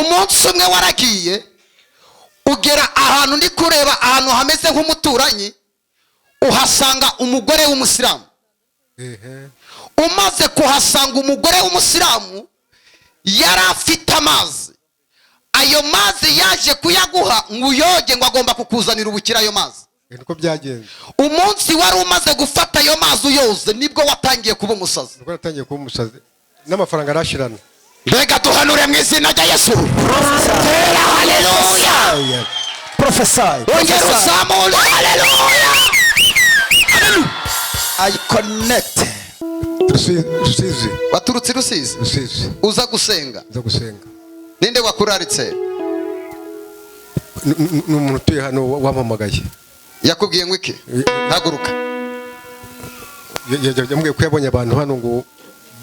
umunsi umwe waragiye ugera ahantu ndi kureba ahantu hameze nk'umuturanyi uhasanga umugore w'umusilamu. Umaze kuhasanga umugore w'umusilamu yari afite amazi. Ayo mazi yaje kuyaguha ngo uyoge ngo agomba kukuzanira ubukira ayo mazi. Niko byagenze. Umunsi wari umaze gufata ayo mazi uyoze nibwo watangiye kuba umusazi. Niko watangiye kuba umusazi n'amafaranga arashirana. Mbega duhanure mu izina rya Yesu. Haleluya. Prophesy. Ongera uzamure. Haleluya. I connect. Rusizi. Waturutse Rusizi. Rusizi. Uza gusenga. Uza gusenga. Ninde wakuraritse? N'umuntu utuye hano wampamagaye. Yakubwiye ngo iki? Haguruka. Yambwiye ko yabonye abantu hano ngo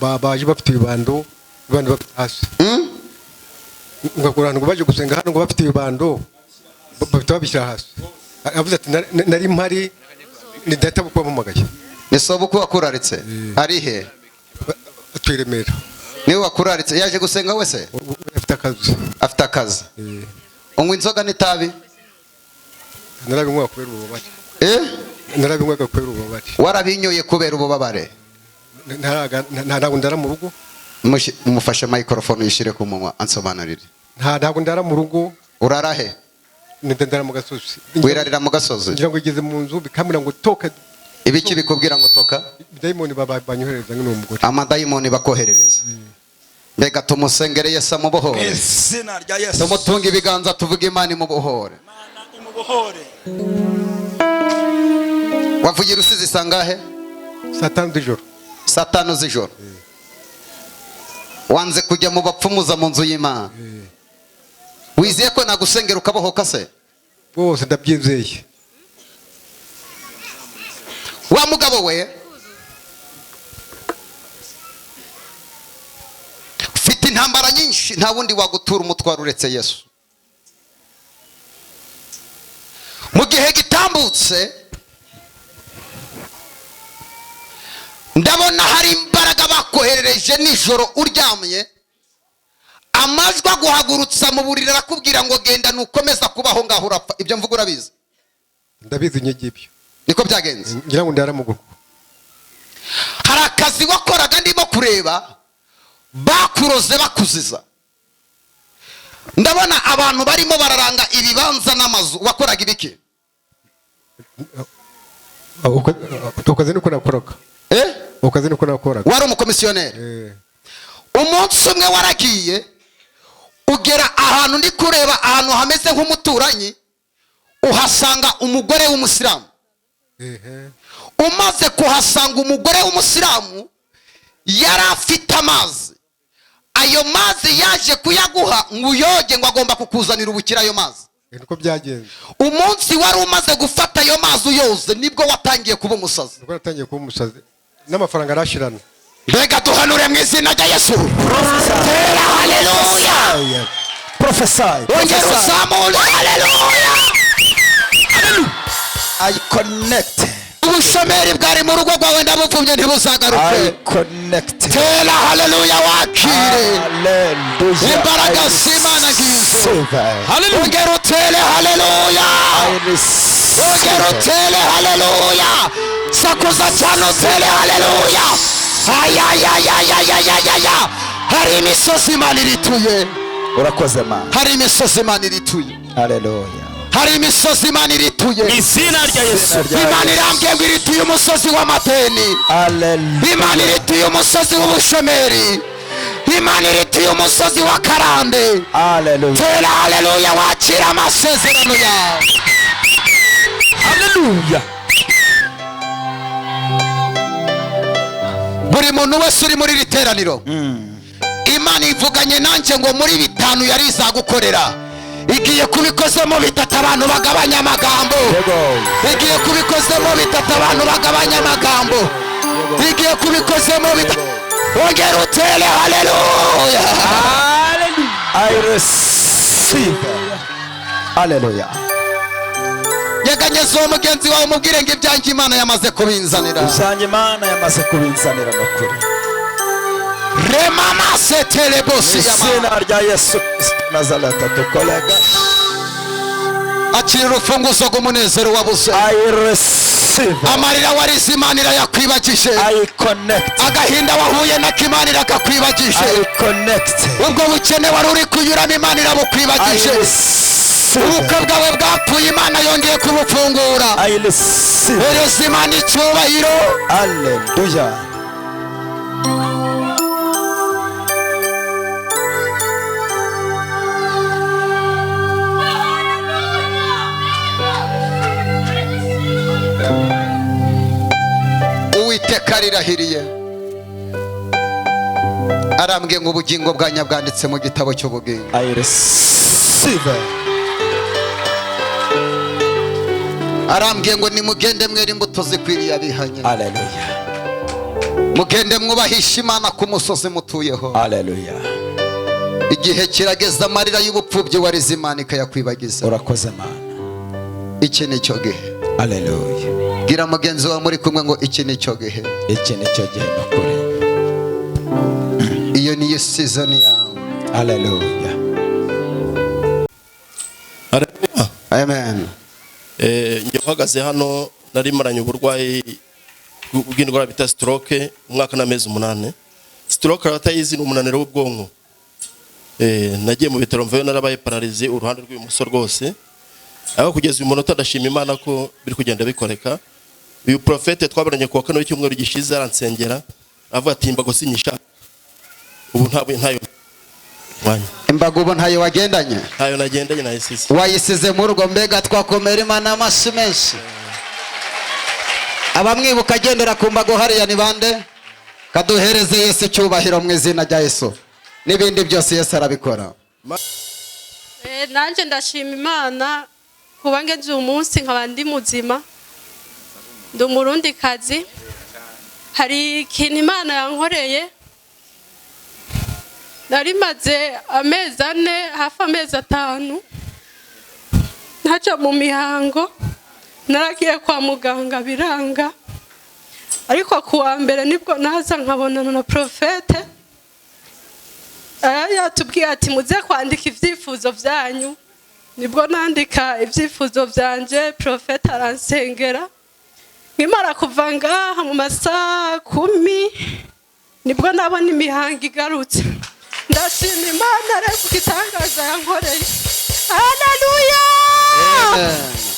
baje bafite ibibando bafite hasi. Ngakora ngo baje gusenga hano ngo bafite ibibando bafite babishyira hasi. Avuze ati nari mpari ni data bukwa mpamagaye. Nisobo ko wakuraritse. Ari he? Atwiremera. Niwe wakuraritse yaje gusenga wese? Afite akazi. Afite akazi. Unywa inzoga n'itabi? Narabinywa kubera ububabare. Narabinywa kubera ububabare. Warabinyoye kubera ububabare? Ntabwo ndara mu rugo. Mufashe microphone yishire ku munwa ansobanurire. Ntabwo ndara mu rugo. Urara he? Ndara mu gasozi. Wirarira mu gasozi? Ngira ngo igeze mu nzu bikamira ngo toka. Ibiki bikubwira ngo toka? Daimoni banyohereza ngo umugore. Amadayimoni bakoherereza. Mbega tumusengere Yesu amubohore. Izina rya Yesu. Tumutunga ibiganza tuvuge Imana imubohore. Imana imubohore. Wavugira Rusizi sangahe? 5 z'ijoro. 5 z'ijoro. Wanze kujya mu bapfumuza mu nzu y'Imana. Wizeye ko nagusengera ukabohoka se? Bose ndabyizeye. Wa mugabo we ufite intambara nyinshi nta wundi wagutura umutwaro uretse Yesu. Mu gihe gitambutse ndabona hari imbaraga bakoherereje nijoro uryamye, amajwi aguhagurutsa mu buriri arakubwira ngo genda nukomeza kubaho ngaho urapfa. Ibyo mvuga urabizi? Ndabizi nyegibyo. Niko byagenze. Ngira ngo ndara mu rugo. Hari akazi wakoraga ndimo kureba bakuroze bakuziza. Ndabona abantu barimo bararanga ibibanza n'amazu. Wakoraga ibiki? Ukaze niko nakoraga. Ukaze niko nakoraga. Wari umukomisiyoneri. Umunsi umwe waragiye ugera ahantu ndi kureba ahantu hameze nk'umuturanyi uhasanga umugore w'umusilamu. Umaze kuhasanga umugore w'umusilamu yari afite amazi. Ayo mazi yaje kuyaguha ngo uyoge ngo agomba kukuzanira ubukira ayo mazi. Niko byagenze. Umunsi wari umaze gufata ayo mazi uyoze nibwo watangiye kuba umusazi. Niko watangiye kuba umusazi n'amafaranga arashirana. Mbega duhanure mu izina rya Yesu. Haleluya. Prophesy. Ongera uzamure. Haleluya. I connect. Ubushomeri bwari mu rugo rwawe ndabuvumye ntibuzagaruke. I connect. Tera haleluya wakire. Hallelujah. Imbaraga z'Imana ngizo. Hallelujah. Ongera utere haleluya. Ongera utere haleluya. Sakuza cyane utere haleluya. Ayayayayayayaya. Hari imisozi Imana irituye. Urakoze ma. Hari imisozi Imana irituye. Hallelujah. Hari imisozi Imana irituye. Izina rya Yesu. Imana irambye ngo irituye umusozi w'amateni. Hallelujah. Imana irituye umusozi w'ubushomeri. Imana irituye umusozi wa karande. Hallelujah. Tera haleluya wakira amasezerano yawe. Hallelujah. Buri muntu wese uri muri riteraniro Imana ivuganye nanjye ngo muri 5 yari izagukorera. Igiye kubikozemo 3 abantu bagabanya amagambo. Igiye kubikozemo 3 abantu bagabanya amagambo. Igiye kubikozemo 3. Ongera utere haleluya. I receive. Hallelujah. Yaganyeze umugenzi wawe umubwire ngo ibyanjye Imana yamaze kubinzanira. Uzanye Imana yamaze kubinzanira nokuri. Remama setelebosi Izina rya Yesu. Nazareth tukolega. akira urufunguzo rw'umunezero wabuze. I receive. amarira warize Imana irayakwibagije. I connect. agahinda wahuye nako Imana irakakwibagije. I connect. ubwo bukene wari uri kunyuramo Imana irabukwibagije. ubukwe bwawe bwapfuye Imana yongeye kubufungura. I receive. hereza Imana icyubahiro. Hallelujah. Uwiteka rirahiriye arambwiye ngo ubugingo bwanjye bwanditse mu gitabo cy'ubugingo. I receive. arambwiye ngo nimugende mwera imbuto zikwiriye abihanye. Hallelujah. mugende mwubahisha Imana ku musozi mutuyeho. Hallelujah. igihe kirageze amarira y'ubupfubyi warize Imana ikayakwibagiza. Urakoze Mana. iki ni cyo gihe. Hallelujah. bwira mugenzi wawe muri kumwe ngo iki ni cyo gihe. Iki ni cyo gihe n'ukuri. iyo niyo season yawe. Hallelujah. Amen. njye uhagaze hano nari maranye uburwayi bw'indwara bita stroke umwaka n'amezi 8. Stroke aratayizi ni umunaniro w'ubwonko. nagiye mu bitaro mvayo narabaye paralize uruhande rw'ibumoso rwose. aho kugeza uyu munota ndashima Imana ko biri kugenda bikoreka. uyu profete twabaranye ku wa kane w'icyumweru gishize aransengera avuga ati imbago sinyisha ubu ntayo mwanya. imbago ubu ntayo wagendanye. ntayo nagendanye nayisize. wayisize mu rugo. mbega twakomera Imana amashyi menshi. abamwibuka agendera ku mbago hariya ni bande? kaduhereze Yesu icyubahiro mu izina rya Yesu. n'ibindi byose Yesu arabikora. nanjye ndashima Imana kuba ngeje umunsi nkaba ndi muzima. ndi umurundi kazi. hari ikintu Imana yankoreye. nari maze amezi 4 hafi amezi 5 ntaca mu mihango. naragiye kwa muganga biranga, ariko kuwa mbere nibwo naza nkabonana na profete. yatubwiye ati muze kwandika ibyifuzo byanyu. nibwo nandika ibyifuzo byanje. profete aransengera. nkimara kuva ngaha mu masaha 10 nibwo nabona imihango igarutse. ndashima Imana rero ku gitangaza yankoreye. Haleluya. Amen.